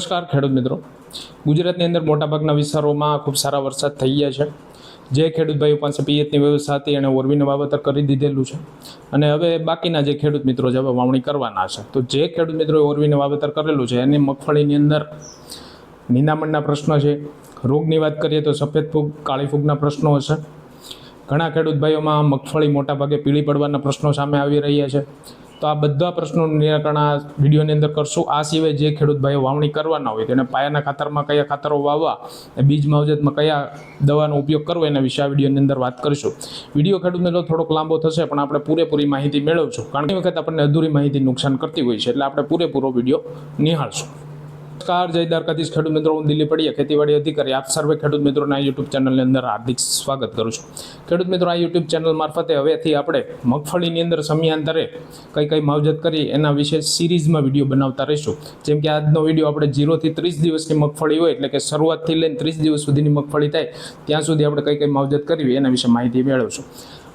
નમસ્કાર ખેડૂત મિત્રો, ગુજરાતની અંદર મોટાભાગના વિસ્તારોમાં ખૂબ સારા વરસાદ થઈ ગયા છે. જે ખેડૂત ભાઈઓ પાસે પિયતની વ્યવસ્થા હતી એણે ઓરવીનું વાવેતર કરી દીધેલું છે અને હવે બાકીના જે ખેડૂત મિત્રો છે હવે વાવણી કરવાના છે. તો જે ખેડૂત મિત્રોએ ઓરવીનું વાવેતર કરેલું છે એની મગફળીની અંદર નિંદામણના પ્રશ્નો છે. રોગની વાત કરીએ તો સફેદ ફૂગ, કાળી ફૂગના પ્રશ્નો હશે. ઘણા ખેડૂત ભાઈઓમાં મગફળી મોટાભાગે પીળી પડવાના પ્રશ્નો સામે આવી રહ્યા છે. તો આ બધા પ્રશ્નોનું નિરાકરણ આ વિડીયોની અંદર કરશું. આ સિવાય જે ખેડૂત ભાઈઓ વાવણી કરવાના હોય તેને પાયાના ખાતરમાં કયા ખાતરો વાવવા, બીજ માવજતમાં કયા દવાનો ઉપયોગ કરવો એના વિશે આ વિડીયોની અંદર વાત કરીશું. વિડીયો ખેડૂત મિત્રો થોડોક લાંબો થશે પણ આપણે પૂરેપૂરી માહિતી મેળવશું, કારણ કે વખત આપણને અધૂરી માહિતી નુકસાન કરતી હોય છે, એટલે આપણે પૂરેપૂરો વિડીયો નિહાળશું. નમસ્કાર, જય દ્વારકાધીશ ખેડૂત મિત્રો, હું દિલીપ પડિયા, ખેતીવાડી અધિકારી. આપ સર્વે ખેડૂત મિત્રોના યુટ્યુબ ચેનલની અંદર હાર્દિક સ્વાગત કરું છું. ખેડૂત મિત્રો, આ યુટ્યુબ ચેનલ મારફતે હવેથી આપણે મગફળીની અંદર સમયાંતરે કઈ માવજત કરી એના વિશે સિરીઝમાં વિડીયો બનાવતા રહીશું. જેમ કે આજનો વિડીયો આપણે 0 થી 30 દિવસની મગફળી હોય, એટલે કે શરૂઆતથી લઈને 30 દિવસ સુધીની મગફળી થાય ત્યાં સુધી આપણે કઈ માવજત કરવી એના વિશે માહિતી મેળવશું.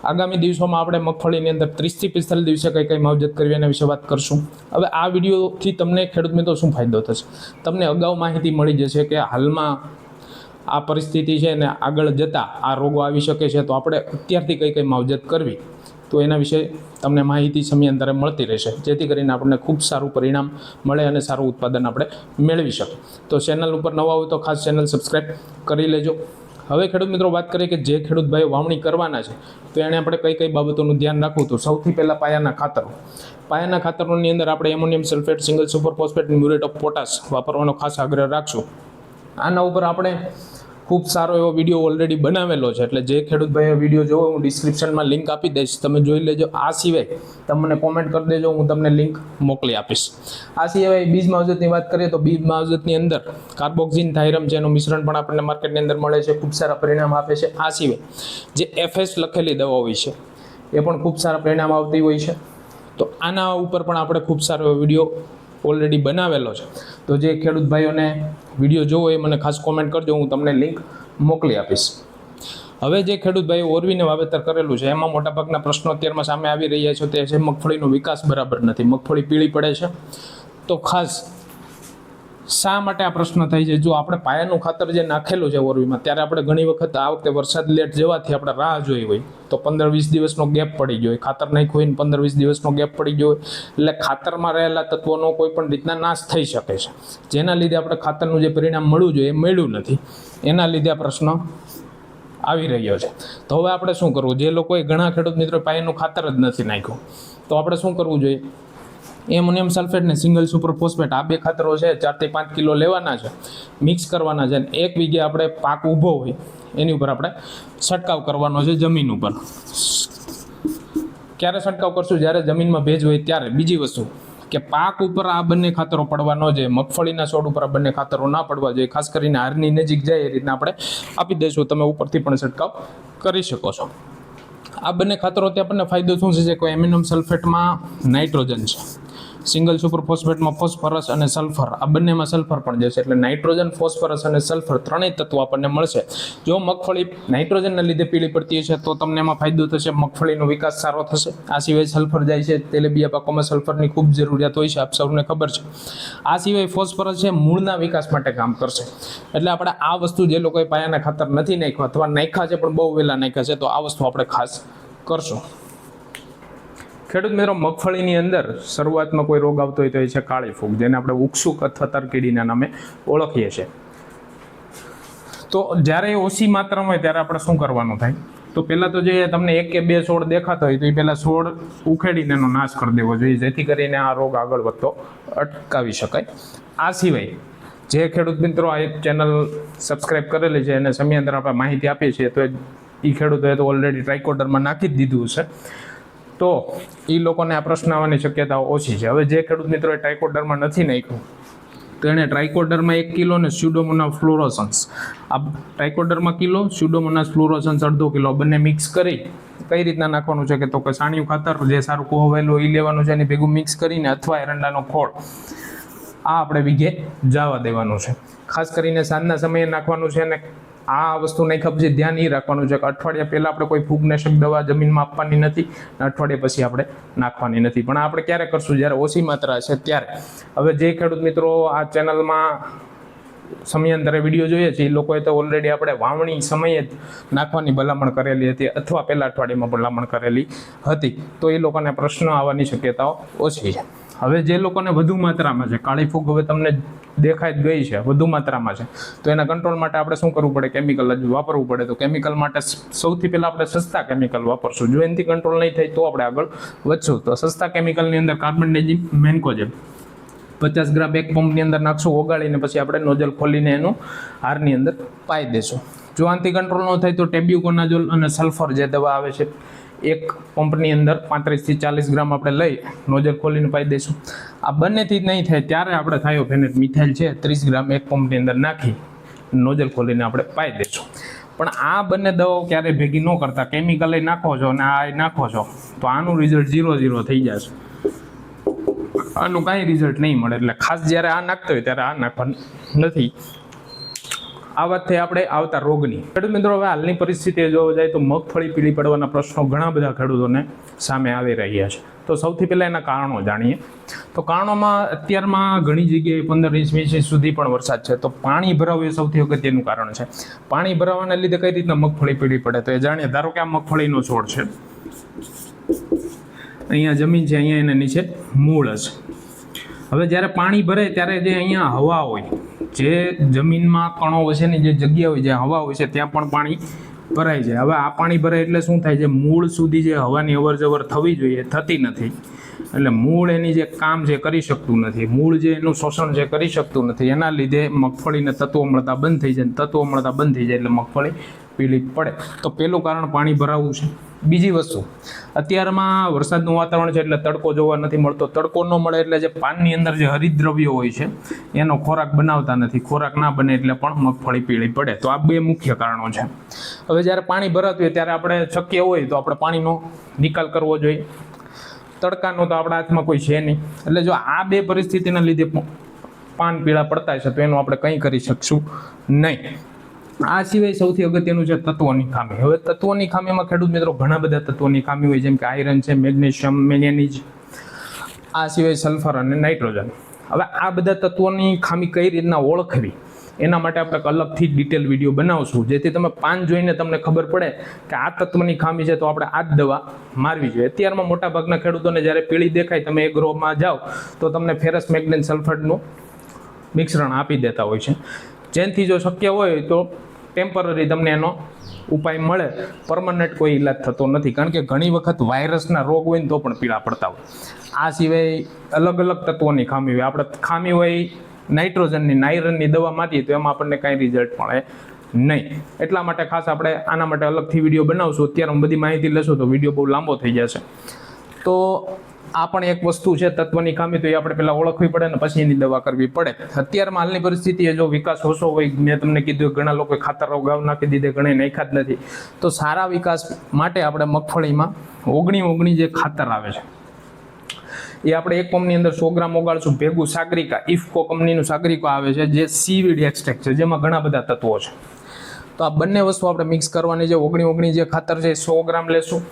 આગામી દિવસોમાં આપણે મગફળીની અંદર 30 થી 45 દિવસે કઈ માવજત કરવી એના વિશે વાત કરશું. હવે આ વિડીયોથી તમને ખેડૂત મિત્રો શું ફાયદો થશે? તમને અગાઉ માહિતી મળી જશે કે હાલમાં આ પરિસ્થિતિ છે ને આગળ જતાં આ રોગો આવી શકે છે, તો આપણે અત્યારથી કઈ માવજત કરવી તો એના વિશે તમને માહિતી સમયાંતરે મળતી રહેશે, જેથી કરીને આપણને ખૂબ સારું પરિણામ મળે અને સારું ઉત્પાદન આપણે મેળવી શકીએ. તો ચેનલ ઉપર નવા હોય તો ખાસ ચેનલ સબસ્ક્રાઈબ કરી લેજો. હવે ખેડૂત મિત્રો વાત કરીએ કે જે ખેડૂત ભાઈઓ વાવણી કરવાના છે તો એણે આપણે કઈ બાબતોનું ધ્યાન રાખવું. તો સૌથી પહેલાં પાયાના ખાતરોની અંદર આપણે ammonium sulphate, single super phosphate, muriate of potash વાપરવાનો ખાસ આગ્રહ રાખશું. આના ઉપર આપણે ખૂબ સારો એવો વિડીયો ઓલરેડી બનાવેલો છે, એટલે જે ખેડૂત ભાઈઓ વિડીયો જોવો હું ડિસ્ક્રિપ્શનમાં લિંક આપી દઈશ, તમે જોઈ લેજો. આ સિવાય તમને કોમેન્ટ કરી દેજો, હું તમને લિંક મોકલી આપીશ. આ સિવાય બીજ માવજતની વાત કરીએ તો બીજ માવજતની અંદર કાર્બોક્સિન, થાઇરમ છે એનું મિશ્રણ પણ આપણને માર્કેટની અંદર મળે છે, ખૂબ સારા પરિણામ આપે છે. આ સિવાય જે FS લખેલી દવા હોય છે એ પણ ખૂબ સારા પરિણામ આવતી હોય છે. તો આના ઉપર પણ આપણે ખૂબ સારો એવો વિડીયો ઓલરેડી બનાવેલો છે. તો જે ખેડૂત ભાઈઓને વિડીયો જોવો એ મને ખાસ કોમેન્ટ કરજો, હું તમને લિંક મોકલી આપીશ. હવે જે ખેડૂત ભાઈઓ ઓરવીને વાવેતર કરેલું છે એમાં મોટાભાગના પ્રશ્નો અત્યારમાં સામે આવી રહ્યા છે, તે છે મગફળીનો વિકાસ બરાબર નથી, મગફળી પીળી પડે છે. તો ખાસ શા માટે આ પ્રશ્ન થાય છે? જો આપણે પાયાનું ખાતર જે નાખેલું છે ઓરવીમાં, ત્યારે આપણે ઘણી વખત આ વખતે વરસાદ લેટ જવાથી આપણે રાહ જોઈ હોય તો 15-20 દિવસનો ગેપ પડી ગયો હોય, ખાતર નાખ્યું હોય ને 15-20 દિવસનો ગેપ પડી ગયો હોય, એટલે ખાતરમાં રહેલા તત્વોનો કોઈ પણ રીતના નાશ થઈ શકે છે, જેના લીધે આપણે ખાતરનું જે પરિણામ મળવું જોઈએ એ મળ્યું નથી. એના લીધે આ પ્રશ્ન આવી રહ્યો છે. તો હવે આપણે શું કરવું? જે લોકોએ ઘણા ખેડૂત મિત્રો પાયાનું ખાતર જ નથી નાખ્યું, તો આપણે શું કરવું જોઈએ? એમોનિયમ સલ્ફેટ ને સિંગલ સુપર ફોસ્ફેટ આ બે ખાતરો છે 4 થી 5 કિલો લેવાના છે, મિક્સ કરવાના છે, અને 1 વીઘે આપણે પાક ઊભો હોય એની ઉપર આપણે છંટકાવ કરવાનો છે જમીન ઉપર. ક્યારે છંટકાવ કરશું? જ્યારે જમીનમાં ભેજ હોય ત્યારે. બીજી વસ્તુ કે પાક ઉપર આ બંને ખાતરો પડવા ન જોઈએ, મગફળીના છોડ ઉપર આ બંને ખાતરો ના પડવા જોઈએ. ખાસ કરીને હારની નજીક જાય એ રીતના આપણે આપી દઈશું. તમે ઉપરથી પણ છંટકાવ કરી શકો છો. આ બંને ખાતરોથી આપણને ફાયદો શું છે? કોઈ એમ્યુનિયમ સલ્ફેટમાં નાઇટ્રોજન છે, સિંગલ સુપર ફોસ્ફેટમાં ફોસ્ફરસ અને સલ્ફર, આ બંનેમાં સલ્ફર પણ જશે, એટલે નાઇટ્રોજન, ફોસ્ફરસ અને સલ્ફર ત્રણેય તત્વો આપણને મળશે. જો મગફળી નાઇટ્રોજનના લીધે પીળી પડતી હશે તો તમને એમાં ફાયદો થશે, મગફળીનો વિકાસ સારો થશે. આ સિવાય સલ્ફર જાય છે, તેલીબિયા પાકોમાં સલ્ફરની ખૂબ જરૂરિયાત હોય છે, આપ સૌને ખબર છે. આ સિવાય ફોસ્ફરસ છે મૂળના વિકાસ માટે કામ કરશે. એટલે આપણે આ વસ્તુ જે લોકોએ પાયાના ખાતર નથી નાખ્યા અથવા નાખ્યા છે પણ બહુ વહેલા નાખ્યા છે, તો આ વસ્તુ આપણે ખાસ કરશું. ખેડૂત મિત્રો, મગફળીની અંદર શરૂઆતમાં કોઈ રોગ આવતો હોય તો એ છે કાળી ફૂગ, જેને આપણે ઉકસુક અથવા તરકીડીના નામે ઓળખીએ છીએ. તો જ્યારે એ ઓછી માત્રામાં હોય ત્યારે આપણે શું કરવાનું થાય? તો પહેલાં તો જે તમને 1 કે 2 છોડ દેખાતા હોય તો એ પહેલાં છોડ ઉખેડીને એનો નાશ કરી દેવો જોઈએ, જેથી કરીને આ રોગ આગળ વધતો અટકાવી શકાય. આ સિવાય જે ખેડૂત મિત્રો આ એક ચેનલ સબસ્ક્રાઈબ કરેલી છે અને સમયાંતરે આપણે માહિતી આપીએ છીએ, તો એ ખેડૂતોએ તો ઓલરેડી ટ્રાઇકોડરમાં નાખી જ દીધું છે, તો એ લોકોને આ પ્રશ્ન આવવાની શક્યતાઓ ઓછી છે. હવે જે ખેડૂત મિત્રોએ ટ્રાઇકોડરમાં નથી નાખ્યું તો એણે ટ્રાઇકોડરમાં 1 કિલો અને સ્યુડોમોનાસ ફ્લોરોસન્સ, આ ટ્રાઇકોડરમાં કિલો, સ્યુડોમોનાસ ફ્લોરોસન્સ અડધો કિલો, બંને મિક્સ કરી કઈ રીતના નાખવાનું છે? કે તો કે છાણિયું ખાતર જે સારું કોહવેલું એ લેવાનું છે, એની ભેગું મિક્સ કરીને, અથવા એરંડાનો ખોળ આ આપણે વીઘે જવા દેવાનું છે. ખાસ કરીને સાંજના સમયે નાખવાનું છે અને આ વસ્તુ નહીં ખપશે, ધ્યાન એ રાખવાનું છે કે અઠવાડિયા પહેલાં આપણે કોઈ ફૂગનાશક દવા જમીનમાં આપવાની નથી અને અઠવાડિયા પછી આપણે નાખવાની નથી. પણ આપણે ક્યારે કરશું? જ્યારે ઓછી માત્રા છે ત્યારે. હવે જે ખેડૂત મિત્રો આ ચેનલમાં સમયાંતરે વિડીયો જોઈએ છે એ લોકોએ તો ઓલરેડી આપણે વાવણી સમયે જ નાખવાની ભલામણ કરેલી હતી અથવા પહેલા અઠવાડિયામાં ભલામણ કરેલી હતી, તો એ લોકોને પ્રશ્ન આવવાની શક્યતાઓ ઓછી છે. હવે જે લોકોને વધુ માત્રામાં છે, કાળી ફૂગ હવે તમને દેખાઈ જ ગઈ છે, વધુ માત્રામાં છે, તો એના કંટ્રોલ માટે આપણે શું કરવું પડે? કેમિકલ જ વાપરવું પડે. તો કેમિકલ માટે સૌથી પહેલાં આપણે સસ્તા કેમિકલ વાપરશું. જો એનાથી કંટ્રોલ નહીં થાય તો આપણે આગળ વધશું. તો સસ્તા કેમિકલની અંદર કાર્બેન્ડાઝિમ મેન્કોજેબ 50 ગ્રામ એક પંપની અંદર નાખશું, ઓગાળીને પછી આપણે નોઝલ ખોલીને એનું હારની અંદર પાઈ દેશું. જો આનાથી કંટ્રોલ ન થાય તો ટેબ્યુકોનાઝોલ અને સલ્ફર જે દવા આવે છે એક પંપની અંદર 35 થી 40 ગ્રામ આપણે લઈ નોઝલ ખોલીને પાઈ દઈશું. આ બંનેથી નહીં થાય ત્યારે આપણે થાયોફેનેટ મિથાઇલ છે 30 ગ્રામ એક પંપની અંદર નાખી નોઝલ ખોલીને આપણે પાઈ દઈશું. પણ આ બંને દવાઓ ક્યારેય ભેગી ન કરતા, કેમિકલ નાખો છો અને આ નાખો છો તો આનું રિઝલ્ટ 0-0 થઈ જશે, આનું કાંઈ રિઝલ્ટ નહીં મળે. એટલે ખાસ જ્યારે આ નાખતો હોય ત્યારે આ નાખવાનું નથી. આ વાત થઈ આપણે આવતા રોગની. ખેડૂત મિત્રો, હવે હાલની પરિસ્થિતિએ જોવા જાય તો મગફળી પીળી પડવાના પ્રશ્નો ઘણા બધા ખેડૂતોને સામે આવી રહ્યા છે. તો સૌથી પહેલાં એના કારણો જાણીએ. તો કારણોમાં અત્યારમાં ઘણી જગ્યાએ 15 ઇંચ 20 ઇંચ સુધી પણ વરસાદ છે, તો પાણી ભરાવું એ સૌથી અગત્યનું કારણ છે. પાણી ભરાવાના લીધે કઈ રીતના મગફળી પીળી પડે તો એ જાણીએ. ધારો કે આ મગફળીનો છોડ છે, અહીંયા જમીન છે, અહીંયા એના નીચે મૂળ હશે. હવે જ્યારે પાણી ભરે ત્યારે જે અહીંયા હવા હોય, જે જમીનમાં કણો વચ્ચેની જે જગ્યા હોય, જે હવા હોય છે, ત્યાં પણ પાણી ભરાઈ જાય. હવે આ પાણી ભરાય એટલે શું થાય છે? મૂળ સુધી જે હવાની અવર જવર થવી જોઈએ થતી નથી, એટલે મૂળ એની જે કામ છે કરી શકતું નથી, મૂળ જે એનું શોષણ છે કરી શકતું નથી. એના લીધે મગફળીને તત્વો મળતા બંધ થઈ જાય, તત્વો મળતા બંધ થઈ જાય એટલે મગફળી પીળી પડે. તો પહેલું કારણ પાણી ભરાવું છે. બીજી વસ્તુ, અત્યારમાં વરસાદનું વાતાવરણ છે એટલે તડકો જોવા નથી મળતો. તડકો ન મળે એટલે જે પાનની અંદર જે હરિતદ્રવ્યો હોય છે એનો ખોરાક બનાવતા નથી, ખોરાક ના બને એટલે પણ મગફળી પીળી પડે. તો આ બે મુખ્ય કારણો છે. હવે જ્યારે પાણી ભરાતું હોય ત્યારે આપણે શક્ય હોય તો આપણે પાણીનો નિકાલ કરવો જોઈએ. તડકાનો તો આપણા હાથમાં કોઈ છે નહીં. એટલે જો આ બે પરિસ્થિતિના લીધે પાન પીળા પડતા છે તો એનું આપણે કંઈ કરી શકશું નહીં. આ સિવાય સૌથી અગત્યનું છે તત્વોની ખામી. હવે તત્વોની ખામીમાં ખેડૂત મિત્રો ઘણા બધા તત્વોની ખામી હોય, જેમ કે આયરન છે, મેગ્નેશિયમ, મેંગેનીઝ, આ સિવાય સલ્ફર અને નાઇટ્રોજન. હવે આ બધા તત્વોની ખામી કઈ રીતના ઓળખવી એના માટે આપણે અલગથી ડિટેલ વિડીયો બનાવશું, જેથી તમે પાન જોઈને તમને ખબર પડે કે આ તત્વની ખામી છે તો આપણે આ જ દવા મારવી જોઈએ. અત્યારમાં મોટાભાગના ખેડૂતોને જ્યારે પીળી દેખાય તમે એગ્રોમાં જાઓ તો તમને ફેરસ મેગ્નેન સલ્ફેટનું મિશ્રણ આપી દેતા હોય છે, જેનાથી જો શક્ય હોય તો ટેમ્પરરી તમને એનો ઉપાય મળે. પરમનન્ટ કોઈ ઈલાજ થતો નથી, કારણ કે ઘણી વખત વાયરસના રોગ હોય ને તો પણ પીળા પડતા હોય. આ સિવાય અલગ અલગ તત્વોની ખામી હોય. આપણે ખામી હોય નાઇટ્રોજનની, આયરનની દવા મારીએ તો એમાં આપણને કાંઈ રિઝલ્ટ મળે નહીં. એટલા માટે ખાસ આપણે આના માટે અલગથી વિડીયો બનાવશું. અત્યારે બધી માહિતી લેશું તો વિડીયો બહુ લાંબો થઈ જશે. તો આ પણ એક વસ્તુ છે તત્વની ખામી, તો એ આપણે પહેલાં ઓળખવી પડે ને પછી એની દવા કરવી પડે. અત્યારમાં હાલની પરિસ્થિતિએ જો વિકાસ ઓછો હોય, મેં તમને કીધું ઘણા લોકો ખાતર અગાઉ નાખી દીધે, ઘણા નાખ્યા જ નથી. તો સારા વિકાસ માટે આપણે મગફળીમાં 19 જે ખાતર આવે છે એ આપણે એક પંપની અંદર 100 ગ્રામ ઓગાળશું. ભેગું સાગરિકા, ઇફકો કંપનીનું સાગરિકા આવે છે જે સીવીડ એક્સટ્રેક્ટ છે, જેમાં ઘણા બધા તત્વો છે. તો આ બંને વસ્તુ આપણે મિક્સ કરવાની છે. 19 જે ખાતર છે એ 100 ગ્રામ લેશું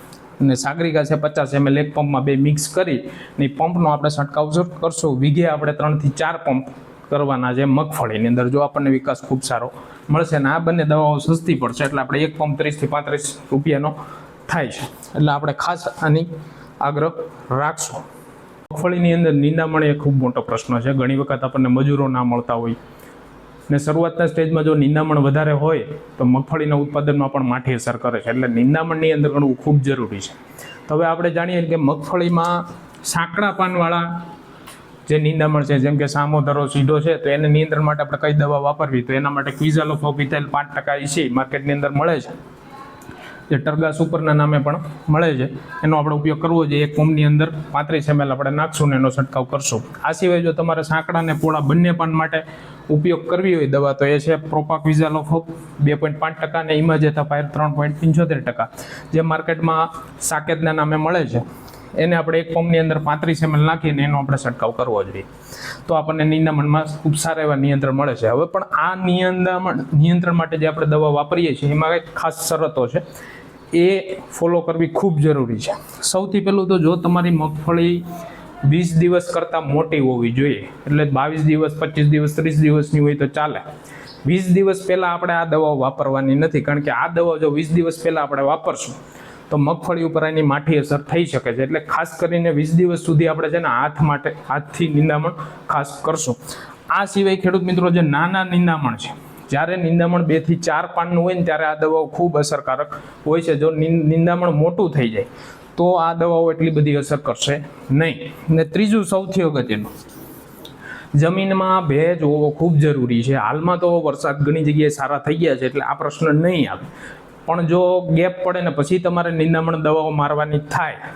અને સાગરિકા છે 50 ml એક પંપમાં બે મિક્સ કરી અને પંપનો આપણે છંટકાવ કરશું. વીઘે આપણે 3 થી 4 પંપ કરવાના છે મગફળીની અંદર, જો આપણને વિકાસ ખૂબ સારો મળશે. અને આ બંને દવાઓ સસ્તી પડશે એટલે આપણે એક પંપ 30 થી 35 રૂપિયાનો થાય છે. એટલે આપણે ખાસ આની આગ્રહ રાખશું. મગફળીની અંદર નિંદામણ એ ખૂબ મોટો પ્રશ્ન છે. ઘણી વખત આપણને મજૂરો ના મળતા હોય ને શરૂઆતના સ્ટેજમાં જો નિંદામણ વધારે હોય તો મગફળીના ઉત્પાદનમાં પણ માઠી અસર કરે છે. એટલે નિંદામણની અંદર ગણવું ખૂબ જરૂરી છે. તો હવે આપણે જાણીએ કે મગફળીમાં સાંકડા પાનવાળા જે નિંદામણ છે, જેમ કે સામોધરો, સીધો છે, તો એને નિયંત્રણ માટે આપણે કઈ દવા વાપરવી? તો એના માટે ક્વિઝાલોફોપિથેલ 5% ઇસી માર્કેટની અંદર મળે છે, જે ટર્ગા સુપરના નામે પણ મળે છે. એનો આપણે ઉપયોગ કરવો જોઈએ. એક પંપની અંદર 35 ml આપણે નાખશું ને એનો છંટકાવ કરશું. આ સિવાય જો તમારે સાંકડા અને પોળા બંને પાન માટે ઉપયોગ કરવી હોય દવા તો એ છે પ્રોપાક્વિઝાલોફોપ 2.5% અને ઇમાજેથાફાયર 3.75%, જે માર્કેટમાં સાકેતના નામે મળે છે. એને આપણે એક પંપની અંદર 35 ml નાખીને એનો આપણે છંટકાવ કરવો જોઈએ. તો આપણને નિંદામણમાં ખૂબ સારા એવા નિયંત્રણ મળે છે. હવે પણ આ નિયંત્રણ માટે જે આપણે દવા વાપરીએ છીએ એમાં કંઈક ખાસ શરતો છે, એ ફોલો કરવી ખૂબ જરૂરી છે. સૌથી પહેલું તો જો તમારી મગફળી 20 દિવસ કરતાં મોટી હોવી જોઈએ, એટલે 22 દિવસ, 25 દિવસ, 30 દિવસની હોય તો ચાલે. 20 દિવસ પહેલાં આપણે આ દવાઓ વાપરવાની નથી, કારણ કે આ દવા જો 20 દિવસ પહેલાં આપણે વાપરશું તો મગફળી ઉપર એની માઠી અસર થઈ શકે છે. એટલે ખાસ કરીને 20 દિવસ સુધી આપણે છે ને હાથથી નિંદામણ ખાસ કરશું. આ સિવાય ખેડૂત મિત્રો જે નાના નિંદામણ છે, જ્યારે નિંદામણ 2 થી 4 પાનનું હોય ને ત્યારે આ દવાઓ ખૂબ અસરકારક હોય છે. જો નિંદામણ મોટું થઈ જાય તો આ દવાઓ એટલી બધી અસર કરશે નહીં. ને ત્રીજું સૌથી અગત્યનું, જમીનમાં ભેજ હોવો ખૂબ જરૂરી છે. હાલમાં તો વરસાદ ઘણી જગ્યાએ સારા થઈ ગયા છે એટલે આ પ્રશ્ન નહીં આવે, પણ જો ગેપ પડે ને પછી તમારે નિંદામણ દવાઓ મારવાની થાય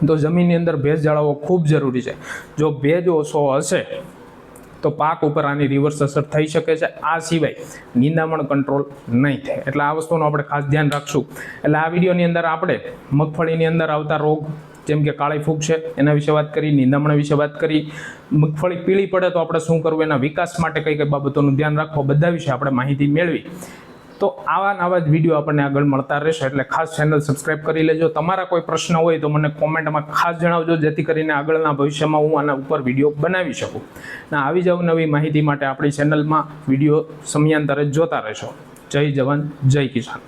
તો જમીનની અંદર ભેજ જાળવવો ખૂબ જરૂરી છે. જો ભેજ ઓછો હશે તો પાક ઉપર આની રિવર્સ અસર થઈ શકે છે. આ સિવાય નિંદામણ કંટ્રોલ નહીં થાય. એટલે આ વસ્તુનું આપણે ખાસ ધ્યાન રાખશું. એટલે આ વિડીયોની અંદર આપણે મગફળીની અંદર આવતા રોગ જેમ કે કાળી ફૂગ છે એના વિશે વાત કરી, નિંદામણ વિશે વાત કરી, મગફળી પીળી પડે તો આપણે શું કરવું, એના વિકાસ માટે કઈ કઈ બાબતોનું ધ્યાન રાખવું, બધા વિશે આપણે માહિતી મેળવી. તો આવા જ વિડીયો આપણને આગળ મળતા રહેશે, એટલે ખાસ ચેનલ સબસ્ક્રાઇબ કરી લેજો. તમારા કોઈ પ્રશ્ન હોય તો મને કોમેન્ટમાં ખાસ જણાવજો, જેથી કરીને આગળના ભવિષ્યમાં હું આના ઉપર વિડીયો બનાવી શકું. અને આવી જ નવી માહિતી માટે આપણી ચેનલમાં વિડીયો સમયાંતરે જોતા રહેશો. જય જવાન, જય કિસાન.